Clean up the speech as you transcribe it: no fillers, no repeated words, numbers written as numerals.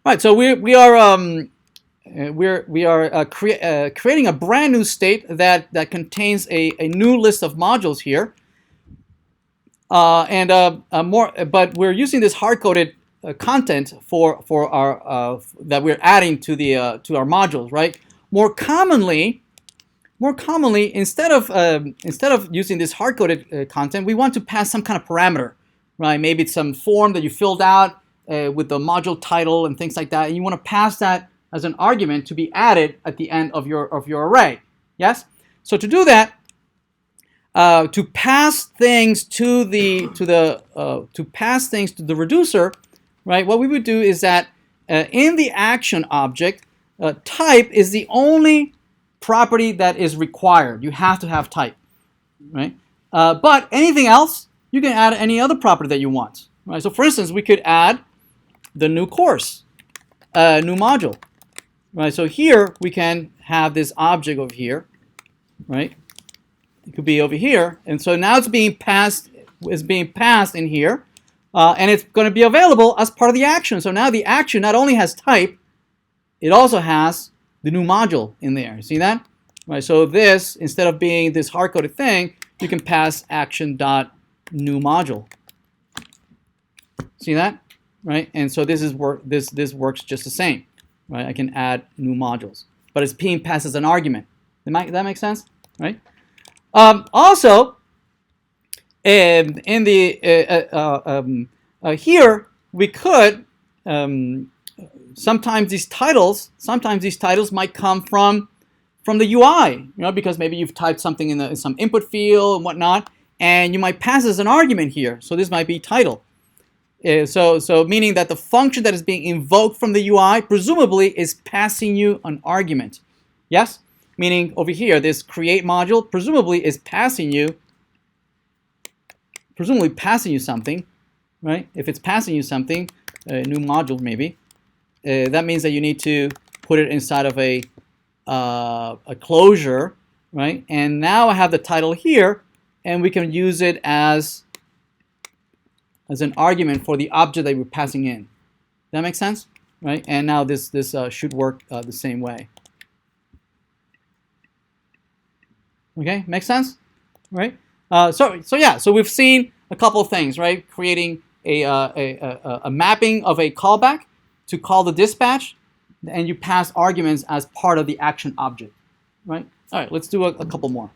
Right. So we are creating a brand new state that contains a new list of modules here, but we're using this hard-coded content for our that we're adding to the to our modules, right? More commonly, instead of using this hard-coded content, we want to pass some kind of parameter, right? Maybe it's some form that you filled out with the module title and things like that, and you want to pass that as an argument to be added at the end of your array. Yes. So to do that, to pass things to the reducer, right? What we would do is that in the action object, type is the only property that is required. You have to have type, right? But anything else, you can add any other property that you want, right? So for instance, we could add the new course, new module, right? So here we can have this object over here, right? It could be over here, and so now it's being passed in here, and it's going to be available as part of the action. So now the action not only has type, it also has the new module in there. See that? Right. So this, instead of being this hard-coded thing, you can pass action.new module. See that? Right. And so this works just the same. Right. I can add new modules, but it's being passed as an argument. That make sense? Right. Also, in the here we could sometimes these titles might come from the UI, because maybe you've typed something in some input field and whatnot, and you might pass as an argument here. So this might be title. So meaning that the function that is being invoked from the UI presumably is passing you an argument. Yes? Meaning over here, this create module presumably is passing you something, right? If it's passing you something, a new module maybe, that means that you need to put it inside of a closure, right? And now I have the title here, and we can use it as an argument for the object that we're passing in. That makes sense, right? And now this should work the same way. Okay, makes sense, right? So we've seen a couple of things, right? Creating a mapping of a callback to call the dispatch, and you pass arguments as part of the action object, right? All right, let's do a couple more.